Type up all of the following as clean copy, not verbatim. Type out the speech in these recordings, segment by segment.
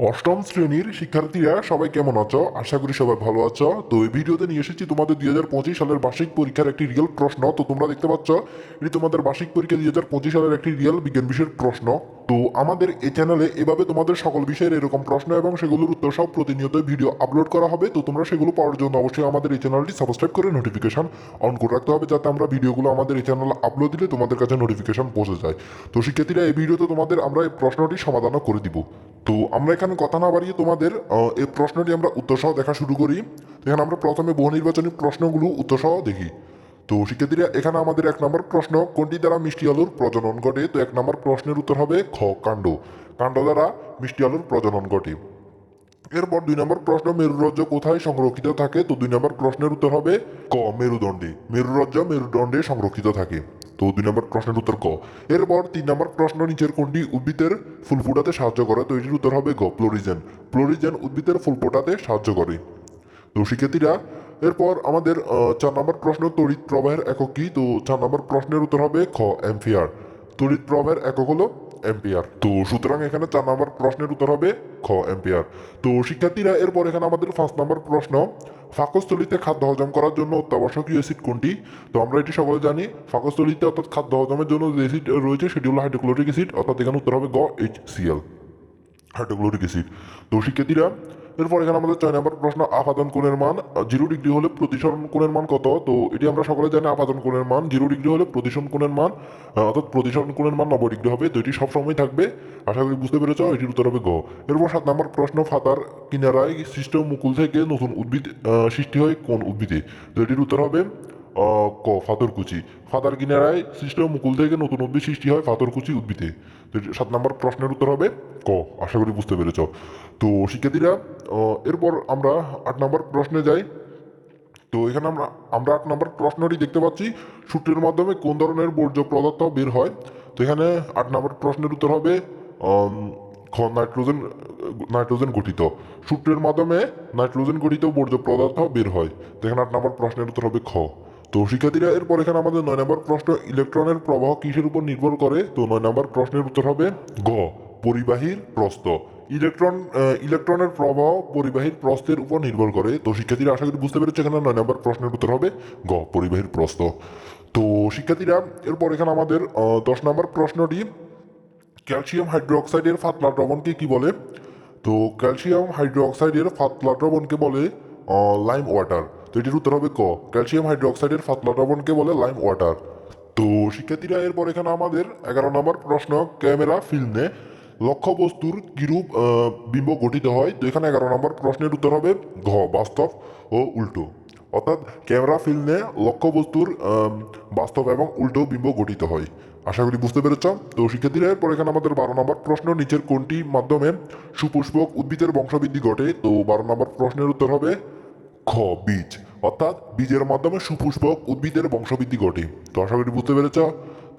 অষ্টম শ্রেণীর শিক্ষার্থীরা সবাই কেমন আছো? আশা করি সবাই ভালো আছো। তো এই ভিডিওতে নিয়ে এসেছি তোমাদের 2025 সালের বার্ষিক পরীক্ষার একটি রিয়েল প্রশ্ন। তো তোমরা দেখতে পাচ্ছ এটি তোমাদের বার্ষিক পরীক্ষা 2025 সালের একটি রিয়েল বিজ্ঞান বিষয়ের প্রশ্ন। তো আমাদের এই চ্যানেলে এভাবে তোমাদের সকল বিষয়ের এরকম প্রশ্ন এবং সেগুলোর উত্তর সব প্রতিনিয়ত ভিডিও আপলোড করা হবে। তো তোমরা সেগুলো পাওয়ার জন্য অবশ্যই আমাদের এই চ্যানেলটি সাবস্ক্রাইব করে নোটিফিকেশন অন করে রাখতে হবে, যাতে আমরা ভিডিওগুলো আমাদের এই চ্যানেলে আপলোড দিলে তোমাদের কাছে নোটিফিকেশন পৌঁছে যায়। তো শিক্ষার্থীরা, এই ভিডিওতে তোমাদের আমরা এই প্রশ্নটি সমাধানও করে দিব। তো আমরা এখানে কথা না বাড়িয়ে তোমাদের এই প্রশ্নটি আমরা উত্তর সহ দেখা শুরু করি। তো এখানে আমরা প্রথমে বহু নির্বাচনী প্রশ্নগুলো উত্তর সহ দেখি। তো শিক্ষার্থীরা, এখানে আমাদের 1 নম্বর প্রশ্ন, কোনটি দ্বারা মিষ্টি আলুর প্রজনন ঘটে? তো 1 নম্বর প্রশ্নের উত্তর হবে খ, কাণ্ড। কাণ্ড দ্বারা মিষ্টি আলুর প্রজনন ঘটে। এরপর 2 নম্বর প্রশ্ন, মেরুরজ্জ কোথায় সংরক্ষিত থাকে? তো 2 নম্বর প্রশ্নের উত্তর হবে ক, মেরুদণ্ডে। মেরুরজ্জ মেরুদণ্ডে সংরক্ষিত থাকে। তো 2 নম্বর প্রশ্নের উত্তর ক। এরপর 3 নম্বর প্রশ্ন, নিচের কোনটি উদ্ভিদের ফুল ফোটাতে সাহায্য করে? তো এটির উত্তর হবে গ, ফ্লোরিজেন। ফ্লোরিজেন উদ্ভিদের ফুল ফোটাতে সাহায্য করে। তো শিক্ষার্থীরা, এরপর আমাদের 4 নম্বর প্রশ্ন, তড়িৎ প্রবাহের একক কি? তো 4 নম্বর প্রশ্নের উত্তর হবে খ, অ্যাম্পিয়ার। তড়িৎ প্রবাহের একক হলো অ্যাম্পিয়ার। তো সুতরাং এখানে 4 নম্বর প্রশ্নের উত্তর হবে খ, অ্যাম্পিয়ার। তো শিক্ষার্থীরা, এরপর এখানে আমাদের 5 নম্বর প্রশ্ন, পাকস্থলীতে খাদ্য হজম করার জন্য অত্যাবশ্যকীয় অ্যাসিড কোনটি? তো আমরা এটি সকলে জানি, পাকস্থলীতে অর্থাৎ খাদ্য হজমের জন্য যে অ্যাসিড রয়েছে সেটি হলো হাইড্রোক্লোরিক অ্যাসিড, অর্থাৎ এখানে উত্তর হবে গ, HCl, হাইড্রোক্লোরিক অ্যাসিড। তো শিক্ষার্থীরা, এরপর এখানে আমাদের 6 নম্বর প্রশ্ন, আপাদন কোণের মান 0 ডিগ্রি হলে প্রতিসরণ কোণের মান কত? তো এটি আমরা সকলে জানি, আপাদন কোণের মান 0 ডিগ্রি হলে প্রতিসরণ কোণের মান অর্থাৎ প্রতিসরণ কোণের মান 90 ডিগ্রি হবে। তো এটি সবসময় থাকবে। আশা করি বুঝতে পেরেছ। এটির উত্তর হবে গ। এরপর 7 নম্বর প্রশ্ন, ফাতার কিনারায় সৃষ্ট মুকুল থেকে নতুন উদ্ভিদ সৃষ্টি হয় কোন উদ্ভিদে? তো এটির উত্তর হবে ক, ফাতরকুচি। ফাতার কিনারায় সৃষ্ট মুকুল থেকে নতুন উদ্ভিদ সৃষ্টি হয় ফাতরকুচি উদ্ভিদে। তো 7 নম্বর প্রশ্নের উত্তর হবে ক। আশা করি বুঝতে পেরেছ। তো শিক্ষার্থীরা, এরপর আমরা 8 নম্বর প্রশ্নে যাই। তো এখানে আমরা আমরা 8 নম্বর প্রশ্নটি দেখতে পাচ্ছি, সূত্রের মাধ্যমে কোন ধরনের বর্জ্য পদার্থ বের হয়? তো এখানে 8 নম্বর প্রশ্নের উত্তর হবে খ, নাইট্রোজেন। নাইট্রোজেন গঠিত সূত্রের মাধ্যমে নাইট্রোজেন গঠিত বর্জ্য পদার্থ বের হয়। তো এখানে 8 নম্বর প্রশ্নের উত্তর হবে খ। তো শিক্ষার্থীরা, এরপর এখানে আমাদের 9 নম্বর প্রশ্ন, ইলেকট্রনের প্রবাহ কিসের উপর নির্ভর করে? তো 9 নম্বর প্রশ্নের উত্তর হবে গ, পরিবাহীর প্রস্থ। ইলেকট্রনের প্রবাহ পরিবাহীর প্রস্থের উপর নির্ভর করে। তো শিক্ষার্থীরা, আশা করি বুঝতে পেরেছে, এখানে 9 নম্বর প্রশ্নের উত্তর হবে গ, পরিবাহীর প্রস্থ। তো শিক্ষার্থীরা, এরপর এখানে আমাদের 10 নম্বর প্রশ্নটি, ক্যালসিয়াম হাইড্রোক্সাইডের পাতলা দ্রবণকে কি বলে? তো ক্যালসিয়াম হাইড্রোক্সাইডের পাতলা দ্রবণকে বলে লাইম ওয়াটার। তো এটির উত্তর হবে ক, ক্যালসিয়াম হাইড্রোক্সাইডের পাতলা দ্রবণকে বলে লাইম ওয়াটার। তো শিক্ষার্থীরা, এরপর এখানে আমাদের 11 নম্বর প্রশ্ন, ক্যামেরা ফিল্মে লক্ষ্যবস্তুর কিরূপ বিম্ব গঠিত হয়? তো এখানে 11 নম্বর প্রশ্নের উত্তর হবে ঘ, বাস্তব ও উল্টো। অর্থাৎ ক্যামেরা ফিল্মে লক্ষ্যবস্তুর বাস্তব এবং উল্টো বিম্ব গঠিত হয়। আশা করি বুঝতে পেরেছ। তো শিক্ষার্থীরা, এরপর এখানে আমাদের 12 নম্বর প্রশ্ন, নিচের কোনটি মাধ্যমে সুপুষ্পক উদ্ভিদের বংশবৃদ্ধি ঘটে? তো 12 নম্বর প্রশ্নের উত্তর হবে খ, বীজ। অর্থাৎ বীজের মাধ্যমে সুপুষ্পক উদ্ভিদের বংশবৃদ্ধি ঘটে। তো আশা করি বুঝতে পেরেছ।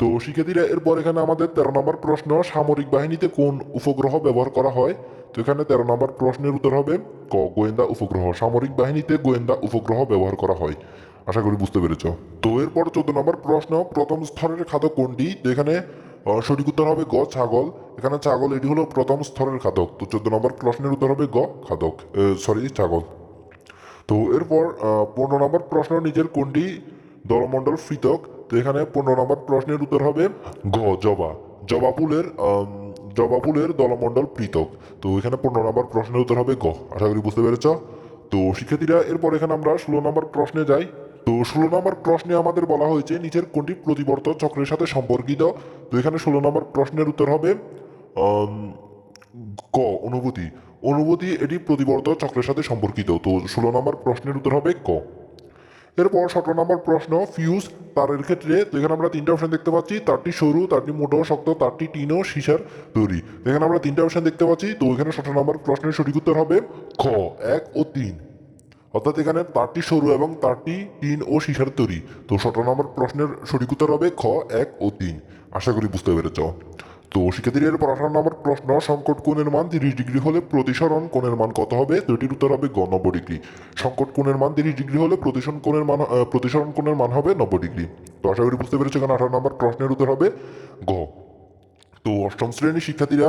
তো শিক্ষার্থীরা, এরপর এখানে আমাদের 13 নম্বর প্রশ্ন, সামরিক বাহিনীতে কোন উপগ্রহ ব্যবহার করা হয়? তো এখানে 13 নম্বর প্রশ্নের উত্তর হবে ক, গোয়েন্দা উপগ্রহ। সামরিক বাহিনীতে গোয়েন্দা উপগ্রহ ব্যবহার করা হয়। আশা করি বুঝতে পেরেছ। তো এরপর 14 নম্বর প্রশ্ন, প্রথম স্তরের খাদক কোনটি? তো এখানে সঠিক উত্তর হবে গ, ছাগল। এখানে ছাগল এটি হলো প্রথম স্তরের খাদক। তো 14 নম্বর প্রশ্নের উত্তর হবে গ, খাদক, সরি, ছাগল। তো এরপর 15 নম্বর প্রশ্ন, নিচের কোনটি দলমণ্ডল পৃথক? তো এখানে 15 নম্বর প্রশ্নের উত্তর হবে গ, জবা। জবা ফুলের জবা ফুলের দলমণ্ডল পৃথক। তো এখানে 15 নম্বর প্রশ্নের উত্তর হবে গ। আশা করি বুঝতে পেরেছ। তো শিক্ষার্থীরা, এরপর এখানে আমরা 16 নম্বর প্রশ্নে যাই। তো 16 নম্বর প্রশ্নে আমাদের বলা হয়েছে, নিচের কোনটি প্রতিবর্ত চক্রের সাথে সম্পর্কিত? তো এখানে 16 নম্বর প্রশ্নের উত্তর হবে আম, ক, অনুভূতি। অনুভূতি এটি প্রতিবর্ত চক্রের সাথে সম্পর্কিত। তো 16 নম্বর প্রশ্নের উত্তর হবে ক। এরপর 17 নম্বর প্রশ্ন, ফিউজ তারের ক্ষেত্রে। তো এখানে আমরা 3টে অপশন দেখতে পাচ্ছি, তারটি সরু, তারটি মোটো ও শক্ত, তারটি টিন ও সীসার তৈরি। তো এখানে আমরা 3টে অপশন দেখতে পাচ্ছি। তো এখানে 17 নম্বর প্রশ্নের সঠিক উত্তর হবে খ, 1 ও 3। অর্থাৎ এখানে তারটি সরু এবং তারটি টিন ও সীসার তৈরি। তো 17 নম্বর প্রশ্নের সঠিক উত্তর হবে খ, 1 ও 3। আশা করি বুঝতে পেরেছ। তো শিক্ষার্থীদের এরপর 18 নম্বর প্রশ্ন, সংকট কোণের মান 30 ডিগ্রি হলে প্রতিসরণ কোণের মান কত হবে? তো এটির উত্তর হবে গ, 90 ডিগ্রি। সংকট কোণের মান 30 ডিগ্রি হলে প্রতিসরণ কোণের মান হবে 90 ডিগ্রি। তো আশা করি বুঝতে পেরেছো। এখানে 18 নম্বর প্রশ্নের উত্তর হবে গ। তো অষ্টম শ্রেণীর শিক্ষার্থীরা,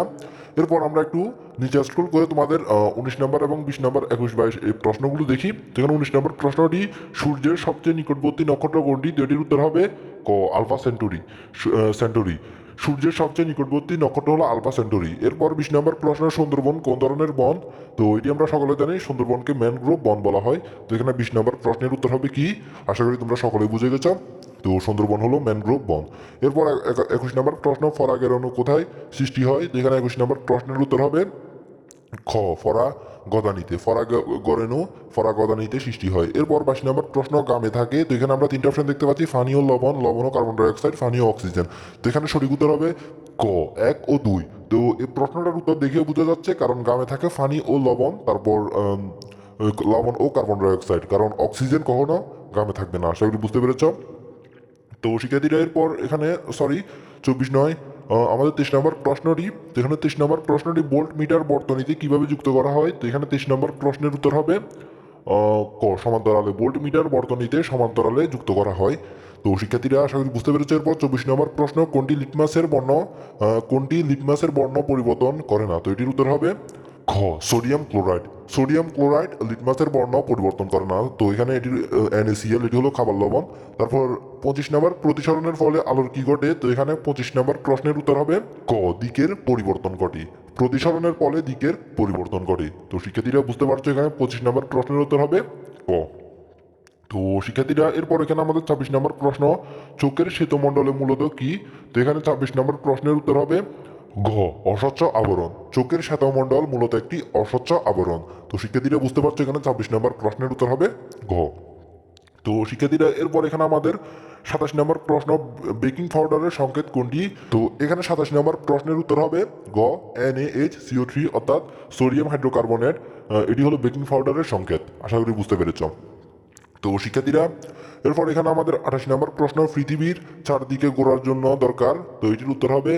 এরপর আমরা একটু নিচে স্ক্রল করে তোমাদের 19 নম্বর এবং 20 নম্বর 21 22 এই প্রশ্নগুলো দেখি। যেখানে 19 নম্বর প্রশ্নটি সূর্যের সবচেয়ে নিকটবর্তী নক্ষত্র কোনটি? তো এটির উত্তর হবে ক আলফা সেন্টুরি। সূর্যের সবচেয়ে নিকটবর্তী নক্ষত্র হলো আলফা সেন্টুরি। এরপর 20 নম্বর প্রশ্ন, সুন্দরবন কোন ধরনের বন? তো এটি আমরা সকলে জানি, সুন্দরবনকে ম্যানগ্রোভ বন বলা হয়। তো এখানে 20 নম্বর প্রশ্নের উত্তর হবে কি? আশা করি তোমরা সকলে বুঝে গেছো। তো সুন্দরবন হলো ম্যানগ্রোভ বন। এরপর 21 নম্বর প্রশ্ন, ফরাগের অণু কোথায় সৃষ্টি হয়? তো এখানে 21 নম্বর প্রশ্নের উত্তর হবে খ ফরা গদানিতে। ফরা গদানিতে সৃষ্টি হয়। এরপর 22 নম্বর প্রশ্ন, গামে থাকে। তো এখানে আমরা তিনটা অপশন দেখতে পাচ্ছি, পানি ও লবণ, লবণ ও কার্বন ডাইঅক্সাইড, পানি ও অক্সিজেন। তো এখানে সঠিক উত্তর হবে ক 1 ও 2। তো এই প্রশ্নটার উত্তর দেখেও বোঝা যাচ্ছে, কারণ গামে থাকে পানি ও লবণ, তারপর লবণ ও কার্বন ডাইঅক্সাইড, কারণ অক্সিজেন কখনো গামে থাকবে না। আশা করি বুঝতে পেরেছ। তো শিক্ষার্থীরা এরপর এখানে 24 নয়, আমাদের 23 নম্বর প্রশ্নটি। তো এখানে 23 নম্বর প্রশ্নটি, ভোল্ট মিটার বর্তনীতে কিভাবে যুক্ত করা হয়? তো এখানে 23 নম্বর প্রশ্নের উত্তর হবে ক সমান্তরালে। ভোল্ট মিটার বর্তনীতে সমান্তরালে যুক্ত করা হয়। তো শিক্ষার্থীরা আশা করি বুঝতে পেরেছে। এরপর 24 নম্বর প্রশ্ন, কোনটি লিটমাসের বর্ণ পরিবর্তন করে না? তো এটির উত্তর হবে খ সোডিয়াম ক্লোরাইড। সোডিয়াম ক্লোরাইড লিটমাসের বর্ণ পরিবর্তন করে না। তো এখানে এটির NaCl, এটি হলো খাবার লবণ। তারপর 25 নম্বর, প্রতিসরণের ফলে আলোর কি ঘটে? তো এখানে 25 নম্বর প্রশ্নের উত্তর হবে ক দিকের পরিবর্তন ঘটে। প্রতিসরণের ফলে দিকের পরিবর্তন ঘটে। তো শিক্ষার্থীরা বুঝতে পারছো, এখানে 25 নম্বর প্রশ্নের উত্তর হবে ক। তো শিক্ষার্থীরা এরপর এখানে আমাদের 26 নম্বর প্রশ্ন, চোখের শ্বেতমণ্ডলে মূলত কি? তো এখানে 26 নম্বর প্রশ্নের উত্তর হবে ঘ অস্বচ্ছ আবরণ। চোখের শ্বেতমণ্ডল মূলত একটি অস্বচ্ছ আবরণ। তো শিক্ষার্থীরা বুঝতে পারছো, এখানে 26 নম্বর প্রশ্নের উত্তর হবে ঘ। তো শিক্ষার্থীরা এরপর এখানে আমাদের 27 নম্বর প্রশ্ন, বেকিং পাউডারের সংকেত কোনটি? তো এখানে 27 নম্বর প্রশ্নের উত্তর হবে গ NaHCO3, অর্থাৎ সোডিয়াম হাইড্রোকার্বনেট। এটি হলো বেকিং পাউডারের সংকেত। আশা করি বুঝতে পেরেছ। তো শিক্ষার্থীরা এরপর এখানে আমাদের 28 নম্বর প্রশ্ন, পৃথিবীর চারদিকে ঘোরার জন্য দরকার। তো এটির উত্তর হবে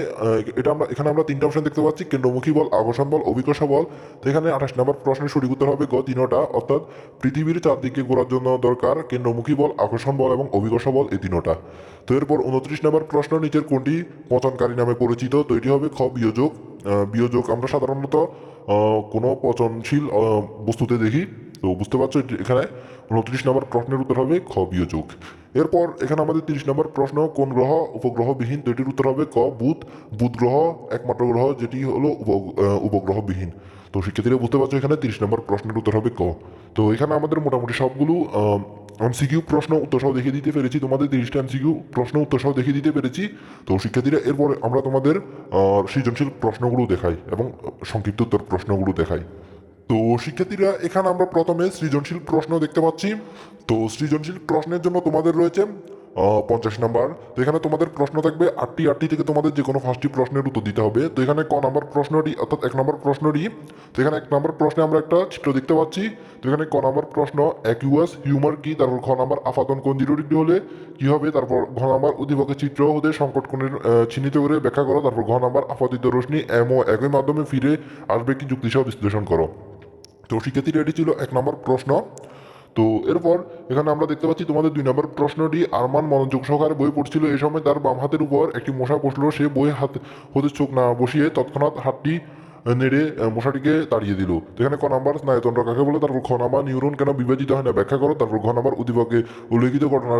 এখানে আমরা তিনটা অপশন দেখতে পাচ্ছি, কেন্দ্রমুখী বল, আকর্ষণ বল, অভিকর্ষ বল। তো এখানে 28 নম্বর প্রশ্নের সঠিক উত্তর হবে গ তিনোটা, অর্থাৎ পৃথিবীর চারদিকে ঘোরার জন্য দরকার কেন্দ্রমুখী বল, আকর্ষণ বল এবং অভিকর্ষ বল, এই তিনোটা। তো এরপর 29 নম্বর প্রশ্ন, নিচের কোনটি পচনকারী নামে পরিচিত? তো এটি হবে খ বিয়োজক। বিয়োজক আমরা সাধারণত কোনো পচনশীল বস্তুতে দেখি। তো বুঝতে পারছো, এখানে 29 নম্বর প্রশ্নের উত্তর হবে খ বিয়োজক। এরপর এখানে আমাদের 30 নম্বর প্রশ্ন, কোন গ্রহ উপগ্রহবিহীন? তো এটির উত্তর হবে ক বুধ। বুধ গ্রহ একমাত্র গ্রহ যেটি হলো উপগ্রহবিহীন। তো শিক্ষার্থীরা বুঝতে পারছো, এখানে 30 নম্বর প্রশ্নের উত্তর হবে ক। তো এখানে আমাদের মোটামুটি সবগুলো MCQ প্রশ্ন উত্তর সহ দেখিয়ে দিতে পেরেছি, তোমাদের 30টা MCQ প্রশ্ন উত্তর সহ দেখিয়ে দিতে পেরেছি। তো শিক্ষার্থীরা এরপর আমরা তোমাদের সৃজনশীল প্রশ্নগুলো দেখাই এবং সংক্ষিপ্ত উত্তর প্রশ্নগুলো দেখাই। তো শিক্ষার্থীরা এখানে আমরা প্রথমে সৃজনশীল প্রশ্ন দেখতে পাচ্ছি। তো সৃজনশীল প্রশ্নের জন্য তোমাদের রয়েছে 50 নাম্বার। তো এখানে তোমাদের প্রশ্ন থাকবে 8টি থেকে তোমাদের যে কোনো 5টি প্রশ্নের উত্তর দিতে হবে। তো এখানে ক নাম্বার প্রশ্নটি, অর্থাৎ 1 নম্বর প্রশ্নটি। তো এখানে 1 নম্বর প্রশ্নে আমরা একটা চিত্র দেখতে পাচ্ছি। তো এখানে ক নাম্বার প্রশ্ন, অ্যাকিউয়াস হিউমার কি? তারপর খ নাম্বার, আপাতন কোণ 0 ডিগ্রি হলে কি হবে? তারপর ঘ নাম্বার, উদ্দীপকের চিত্র হতে সংকট কোণের চিহ্নিত করে ব্যাখ্যা করো। তারপর ঘ নাম্বার, আপতিত রশ্মি এম ও একই মাধ্যমে ফিরে আসবে কি? যুক্তিসহ বিশ্লেষণ করো। তো শিক্ষার্থীরা এটি ছিল 1 নম্বর প্রশ্ন। তো এরপর এখানে আমরা দেখতে পাচ্ছি তোমাদের 2 নম্বর প্রশ্নটি, আরমান মনোযোগ সহকারে বই পড়ছিল। এই সময় তার বাম হাতের উপর একটি মশা বসলো। সে বই হাত হতে চোখ না বসিয়ে তৎক্ষণাৎ হাতটি নেড়ে মশাটিকে তাড়িয়ে দিল। তো এখানে ক নাম্বার, স্নায়ুতন্ত্র কাকে বলে? তারপর খ নাম্বার, নিউরন কেন বিভাজিত হয় না ব্যাখ্যা করো। তারপর ঘ নাম্বার, উদ্দীপকে উল্লেখিত ঘটনা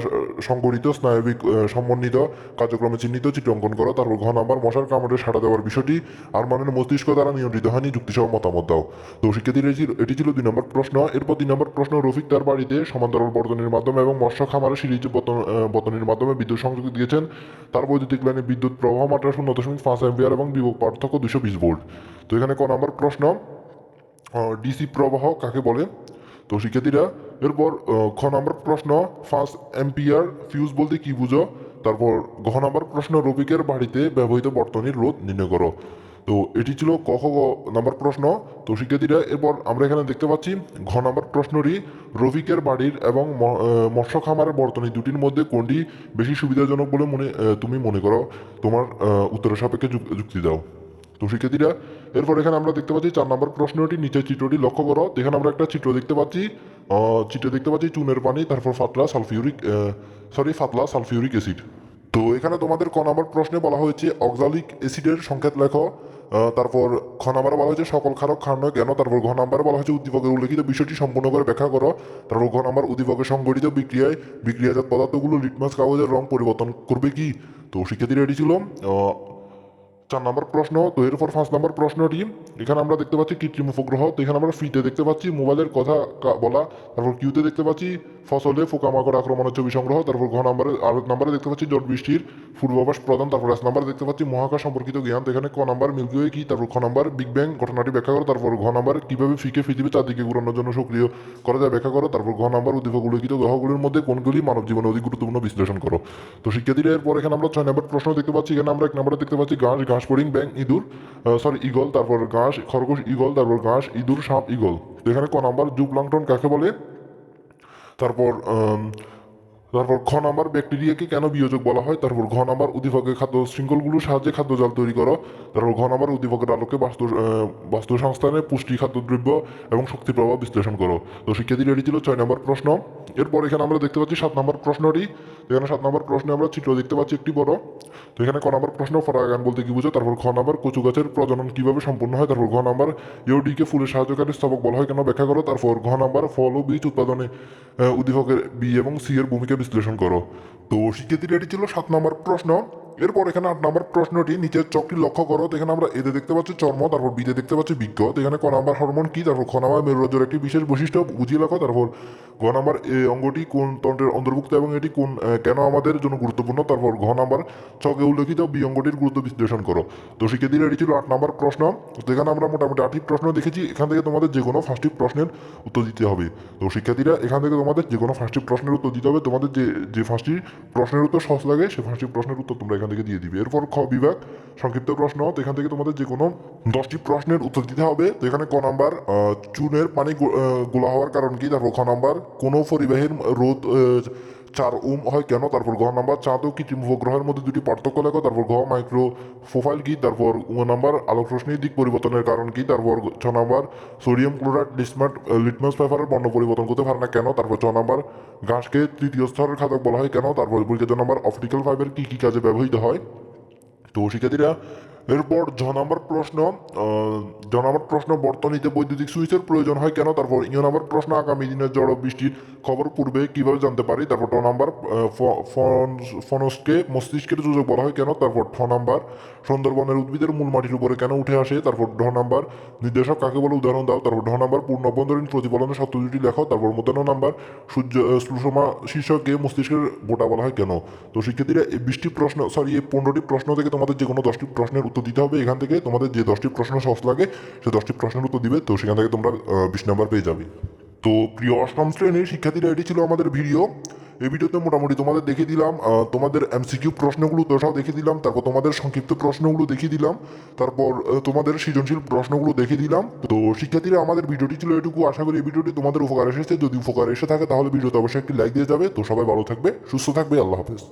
সংঘটিত স্নায়বিক সমন্বিত কার্যক্রমে চিহ্নিত চিত্র অঙ্কন করো। তারপর ঘ নাম্বার, মশার কামড়ে সাড়া দেওয়ার বিষয়টি আরমানের মস্তিষ্ক দ্বারা নিয়ন্ত্রিত হয়নি, যুক্তিসহ মতামত দাও। তো শিক্ষার্থীরা এটি ছিল 2 নম্বর প্রশ্ন। এরপর 3 নম্বর প্রশ্ন, রফিক তার বাড়িতে সমান্তরাল বর্তনীর মাধ্যমে এবং মৎস্য খামারে সিরিজ বর্তনীর মাধ্যমে বিদ্যুৎ সংযোগ দিয়েছেন। তার বৈদ্যুতিক লাইনে বিদ্যুৎ প্রবাহ মাত্রা 0.5 অ্যাম্পিয়ার এবং বিভব পার্থক্য 220 ভোল্ট। তো এখানে ক নম্বর প্রশ্ন, ডিসি প্রবাহ কাকে বলে? তো শিক্ষার্থীরা এরপর খ নম্বর প্রশ্ন, 5 অ্যাম্পিয়ার ফিউজ বলতে কি বুঝো? তারপর ঘ নম্বর প্রশ্ন, রফিকের বাড়িতে ব্যবহৃত বর্তনীর রোধ নির্ণয় করো। তো এটি ছিল নাম্বার প্রশ্ন। তো শিক্ষার্থীরা এরপর আমরা এখানে দেখতে পাচ্ছি ঘ নাম্বার প্রশ্নটি, রফিকের বাড়ির এবং মৎস্য খামারের বর্তনী দুটির মধ্যে কোনটি বেশি সুবিধাজনক বলে তুমি মনে করো? তোমার উত্তরের সাপেক্ষে যুক্তি দাও। তো শিক্ষার্থীরা এরপর এখানে আমরা দেখতে পাচ্ছি 4 নম্বর প্রশ্নটি, নিচের চিত্রটি লক্ষ্য করো। এখানে আমরা একটা চিত্র দেখতে পাচ্ছি। চুনের পানি, তারপর পাতলা সালফিউরিক অ্যাসিড। তো এখানে তোমাদের ক নম্বর প্রশ্নে বলা হয়েছে অক্সালিক অ্যাসিডের সংকেত লেখো। তারপর খ নাম্বারে বলা হয়েছে সকল ক্ষারক ক্ষার নয় কেন, তারপর ঘ নাম্বারে বলা হয়েছে উদ্দীপকের উল্লেখিত বিষয়টি সম্পূর্ণ করে ব্যাখ্যা করো, তারপর ঘ নাম্বার উদ্দীপকের সংঘটিত বিক্রিয়ায় বিক্রিয়াজাত পদার্থগুলো লিটমাস কাগজের রং পরিবর্তন করবে কি। তো শিক্ষার্থীরা এটি ছিল 4 নম্বর প্রশ্ন। তো এরপর 5 নম্বর প্রশ্নটি, এখানে আমরা দেখতে পাচ্ছি কৃত্রিম উপগ্রহ। তো এখানে আমরা ফিতে দেখতে পাচ্ছি মোবাইলের কথা বলা, তারপর কিউতে দেখতে পাচ্ছি ফসলে পোকামাকড় আক্রমণের ছবি সংগ্রহ, তারপর ঘ নম্বরে আর নাম্বারে দেখতে পাচ্ছি জট বৃষ্টির পূর্বাভাস প্রদান, তারপর এস নাম্বারে দেখতে পাচ্ছি মহাকাশ সম্পর্কিত জ্ঞান। তো এখানে ক নাম্বার মিল্কিওয়ে কি, তারপর খ নাম্বার বিগ ব্যাং ঘটনাটি ব্যাখ্যা করো, তারপর ঘ নাম্বার কিভাবে ফিকে পৃথিবী চারদিকে ঘুরানোর জন্য সক্রিয় করা যায় ব্যাখ্যা করো, তারপর ঘ নাম্বার উদ্দীপক উল্লেখিত গ্রহগুলির মধ্যে কোনগুলি মানব জীবনে অধিক গুরুত্বপূর্ণ বিশ্লেষণ করো। তো শিক্ষার্থীরা এরপর এখানে আমরা 6 নম্বর প্রশ্ন দেখতে পাচ্ছি। এখানে আমরা 1 নম্বরে দেখতে পাচ্ছি ঘাস, ঘাস ফড়িং, ব্যাং, ইঁদুর, ইগল, তারপর ঘাস, খরগোশ, ইগল, তারপর ঘাস, ইঁদুর, সাপ, ইগল। তো এখানে ক নাম্বার জুপ্লাঙ্কটন কাকে বলে, তারপর তারপর খ নাম্বার ব্যাকটেরিয়াকে কেন বিয়োজক বলা হয়, তারপর ঘ নাম্বার উদ্দীপকের খাদ্য শৃঙ্খলগুলোর সাহায্যে খাদ্য জাল তৈরি করো, তারপর ঘ নাম্বার উদ্দীপকের আলোকে বাস্তু সংস্থানে পুষ্টি খাদ্যদ্রব্য এবং শক্তি প্রভাব বিশ্লেষণ করো। তো শিক্ষার্থীর এটি ছিল 6 নম্বর প্রশ্ন। এরপর এখানে আমরা দেখতে পাচ্ছি 7 নম্বর প্রশ্নটি। এখানে 7 নম্বর প্রশ্নে আমরা চিত্র দেখতে পাচ্ছি একটি বড়। তো এখানে ক নাম্বার প্রশ্ন পরাগায়ন বলতে কি বুঝো, তারপর খ নাম্বার কচু গাছের প্রজনন কিভাবে সম্পূর্ণ হয়, তারপর ঘ নাম্বার ইউডিকে ফুলের সাহায্যকারী স্তবক বলা হয় কেন ব্যাখ্যা করো, তারপর ঘ নাম্বার ফল ও বীজ উৎপাদনে উদ্দীপকের বি এবং সি এর ভূমিকা বিশ্লেষণ করো। তো শিক্ষার্থীরা এটি ছিল 7 নম্বর প্রশ্ন। এরপর এখানে 8 নম্বর প্রশ্নটি, নিচের চকটি লক্ষ্য করো। তো এখানে আমরা এতে দেখতে পাচ্ছি চর্ম, তারপর বিতে দেখতে পাচ্ছি বৃক্ক। তো এখানে ক নাম্বার হরমোন কি, তারপর খ নাম্বার মেরুরাজ্যের একটি বিশেষ বৈশিষ্ট্য বুঝিয়ে লেখো, তারপর ঘ নাম্বার এই অঙ্গটি কোন তন্ত্রের অন্তর্ভুক্ত এবং এটি কোন কেন আমাদের জন্য গুরুত্বপূর্ণ, তারপর ঘ নাম্বার ছকে উল্লেখিত বি অঙ্গটির গুরুত্ব বিশ্লেষণ করো। তো শিক্ষার্থীরা এটি ছিল 8 নম্বর প্রশ্ন। তো এখানে আমরা মোটামুটি 8টি প্রশ্ন দেখেছি। এখান থেকে তোমাদের যে কোনো 5টি প্রশ্নের উত্তর দিতে হবে। তো শিক্ষার্থীরা এখান থেকে তোমাদের যে কোনো 5টি প্রশ্নের উত্তর দিতে হবে। তোমাদের যে 5টি প্রশ্নের উত্তর সহজ লাগে সেই 5টি প্রশ্নের উত্তর তোমরা এখান থেকে দিয়ে দিবে। এরপর খ বিভাগ সংক্ষিপ্ত প্রশ্ন। তো এখান থেকে তোমাদের যে কোনো 10টি প্রশ্নের উত্তর দিতে হবে। তো এখানে ক নাম্বার চুনের পানি গোলা হওয়ার কারণ কি, তারপর খ নাম্বার কোনো পরিবাহীর রোধ 4 ওম হয় কেন, তারপর ঘ নাম্বার চাঁদ ও কৃত্রিম উপগ্রহের মধ্যে দুটি পার্থক্য লেখো, তারপর ঘ মাইক্রো প্রোফাইল কি, তারপর নাম্বার আলোক রশ্মির দিক পরিবর্তনের কারণ কি, তারপর 6 নাম্বার সোডিয়াম ক্লোরাইড লিটমাস পেপারের বর্ণ পরিবর্তন করতে পারে না কেন, তারপর 6 নাম্বার ঘাসকে তৃতীয় স্তরের খাদক বলা হয় কেন, তারপর পরীক্ষা নাম্বার অপটিক্যাল ফাইবার কি কি কাজে ব্যবহৃত হয়। তো শিক্ষার্থীরা এরপর জ নম্বর প্রশ্ন বর্তনীতে বৈদ্যুতিক সুইচের প্রয়োজন হয় কেন, তারপর ইয় নম্বর প্রশ্ন আগামী দিনের ঝড় বৃষ্টির খবর পূর্বে কিভাবে জানতে পারি, তারপর ট নাম্বার ফনসকে মস্তিষ্কের যোজক বলা হয় কেন, তারপর ঠ নাম্বার সুন্দরবনের উদ্ভিদের মূল মাটির উপরে কেন উঠে আসে, তারপর ঢ নাম্বার নির্দেশক কাকে বলে উদাহরণ দাও, তারপর ঢ নাম্বার পূর্ণ অভ্যন্তরীণ প্রতিফলনের সত্য দুটি লেখো, তারপর মধ্যাহ্ন নাম্বার সূর্য সুষমা শীর্ষকে মস্তিষ্কের বোটা বলা হয় কেন। তো শিক্ষার্থীরা এই 15টি প্রশ্ন থেকে তোমাদের যে কোনো 10টি প্রশ্নের উত্তর দিতে হবে। এখান থেকে তোমাদের যে 10টি প্রশ্ন সহজ লাগে সে 10টি প্রশ্নের উত্তর দিবে। তো সেখান থেকে তোমরা 20 নম্বর পেয়ে যাবে। তো প্রিয় অষ্টম শ্রেণীর শিক্ষার্থীরা এটি ছিল আমাদের ভিডিও। এই ভিডিওতে মোটামুটি তোমাদের দেখিয়ে দিলাম তোমাদের এমসিকিউ প্রশ্নগুলো দশাও দেখিয়ে দিলাম, তারপর তোমাদের সংক্ষিপ্ত প্রশ্নগুলো দেখিয়ে দিলাম, তারপর তোমাদের সৃজনশীল প্রশ্নগুলো দেখিয়ে দিলাম। তো শিক্ষার্থীরা আমাদের ভিডিওটি ছিল এটুকু। আশা করি এই ভিডিওটি তোমাদের উপকার এসেছে। যদি উপকার এসে থাকে তাহলে ভিডিওতে অবশ্যই একটি লাইক দিয়ে যাবে। তো সবাই ভালো থাকবে, সুস্থ থাকবে, আল্লাহ হাফেজ।